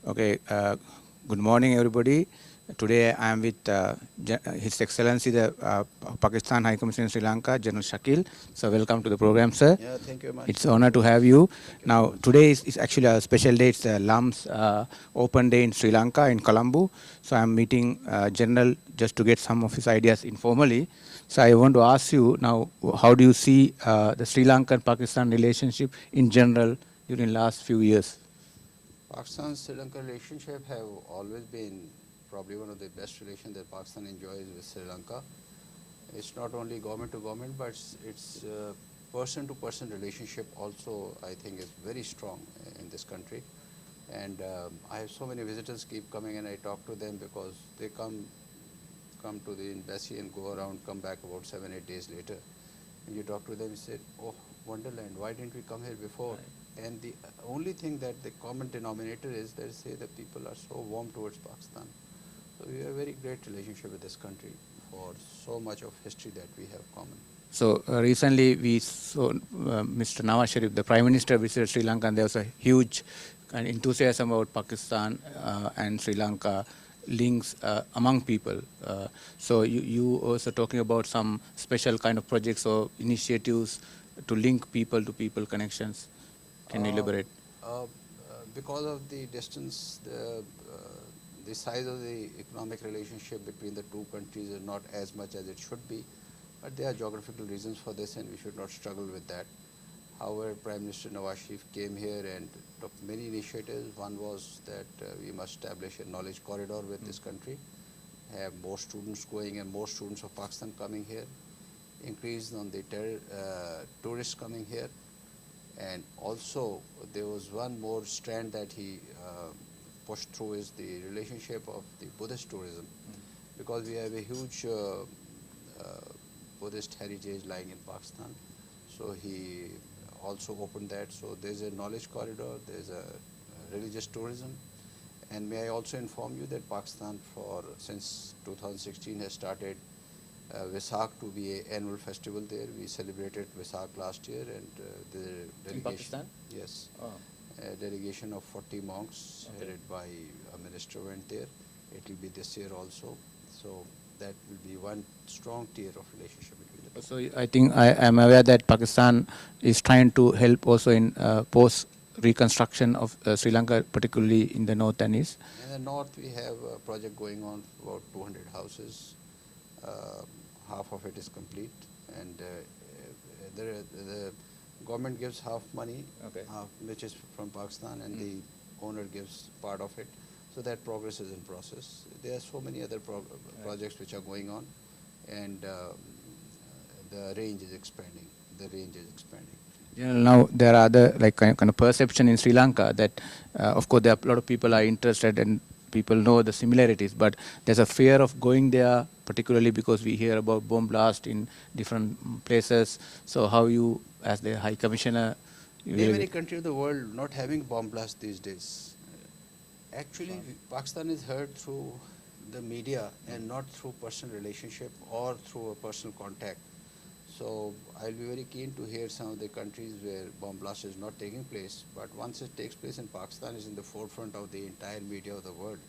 Okay, good morning, everybody. Today I am with His Excellency, the Pakistan High Commissioner in Sri Lanka, General Shakil. So, welcome to the program, sir. Yeah, thank you very much. It's an honor to have you. Thank you very Now, much. today is actually a special day. It's the LUMS Open Day in Sri Lanka, in Colombo. So, I'm meeting General just to get some of his ideas informally. So, I want to ask you now, how do you see the Sri Lankan-Pakistan relationship in general during last few years? Pakistan-Sri Lanka relationship have always been probably one of the best relations that Pakistan enjoys with Sri Lanka. It's not only government to government, but it's person to person relationship also, I think, is very strong in this country. And I have so many visitors keep coming, and I talk to them because they come to the embassy and go around, come back about 7 8 days later. And you talk to them, you say, "Oh, Wonderland, why didn't we come here before?" Right. And the only thing that the common denominator is they say that people are so warm towards Pakistan. So we have a very great relationship with this country for so much of history that we have common. So recently we saw Mr. Nawaz Sharif, the Prime Minister, visited Sri Lanka, and there was a huge enthusiasm about Pakistan and Sri Lanka links among people. So you also talking about some special kind of projects or initiatives to link people to people connections. Can you Uh, elaborate? uh, because of the distance, the size of the economic relationship between the two countries is not as much as it should be, but there are geographical reasons for this and we should not struggle with that. However, Prime Minister Nawaz Sharif came here and took many initiatives. One was that we must establish a knowledge corridor with this country, have more students going and more students of Pakistan coming here, increase on the tourists coming here, and also there was one more strand that he pushed through is the relationship of the Buddhist tourism, because we have a huge Buddhist heritage lying in Pakistan. So he also opened that. So there's a knowledge corridor, there's a religious tourism. And may I also inform you that Pakistan for since 2016 has started Vaisakh to be an annual festival there. We celebrated Vaisakh last year, and the delegation. In Pakistan? Yes. Oh. A delegation of 40 monks headed by a minister went there. It will be this year also. So that will be one strong tier of relationship between the two. So I think I am aware that Pakistan is trying to help also in post reconstruction of Sri Lanka, particularly in the north and east. In the north, we have a project going on for about 200 houses. Uh, Half of it is complete, and the government gives half money, Okay. which is from Pakistan, and the owner gives part of it. So that progress is in process. There are so many other projects which are going on, and the range is expanding. The range is expanding. Now there are other like kind of perception in Sri Lanka that, of course, there are a lot of people are interested and people know the similarities, but there's a fear of going there, particularly because we hear about bomb blast in different places. So how you, as the High Commissioner, you Name will any country of the world not having bomb blast these days. Actually, Pakistan is heard through the media and not through personal relationship or through a personal contact. So I'll be very keen to hear some of the countries where bomb blast is not taking place, but once it takes place in Pakistan, is in the forefront of the entire media of the world.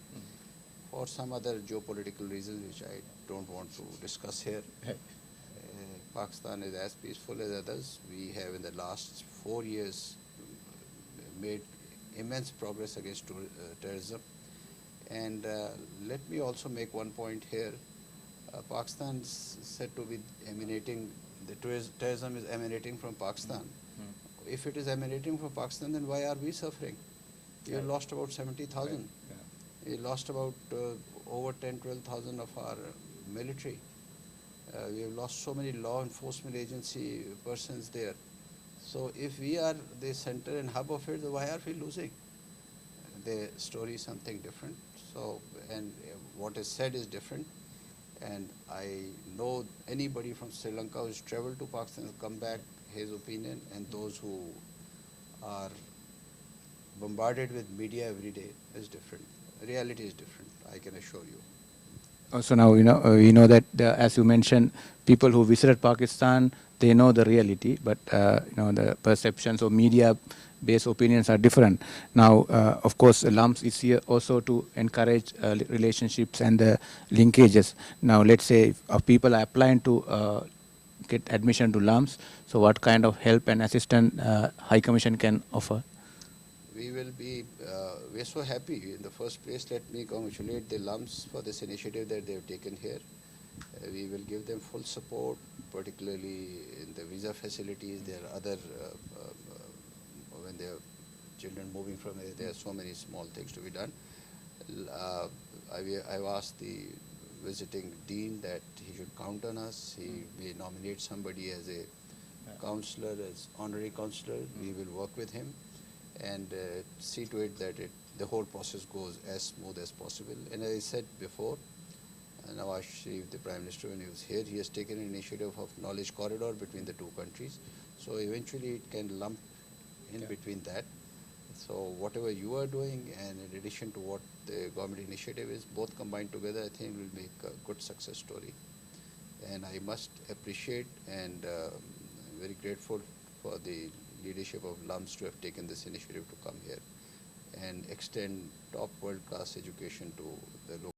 For some other geopolitical reasons, which I don't want to discuss here. Pakistan is as peaceful as others. We have in the last 4 years made immense progress against terrorism. And let me also make one point here. Pakistan is said to be emanating, the terrorism is emanating from Pakistan. If it is emanating from Pakistan, then why are we suffering? We have lost about 70,000. Right. Yeah. We lost about over 10, 12,000 of our military. We have lost so many law enforcement agency persons there. So if we are the center and hub of it, then why are we losing? The story is something different. So, and what is said is different. And I know anybody from Sri Lanka who's traveled to Pakistan has come back, his opinion, and those who are bombarded with media every day is different. Reality is different, I can assure you. also now we know that as you mentioned, people who visited Pakistan they know the reality, but the perceptions or media-based opinions are different. Now, of course, LUMS is here also to encourage relationships and the linkages. Now, let's say if, people are applying to get admission to LUMS, so what kind of help and assistance High Commission can offer? We will be, we are so happy. In the first place, let me congratulate the LUMS for this initiative that they have taken here. We will give them full support, particularly in the visa facilities. There are other, when there are children moving from there, there are so many small things to be done. I've asked the visiting dean that he should count on us. He may nominate somebody as a counselor, as honorary counselor. We will work with him and see to it that the whole process goes as smooth as possible. And as I said before, Nawaz Sharif, the Prime Minister, when he was here, he has taken an initiative of knowledge corridor between the two countries. So eventually it can lump in between that. So whatever you are doing, and in addition to what the government initiative is, both combined together, I think will make a good success story. And I must appreciate and very grateful for the leadership of LUMS to have taken this initiative to come here and extend top world-class education to the local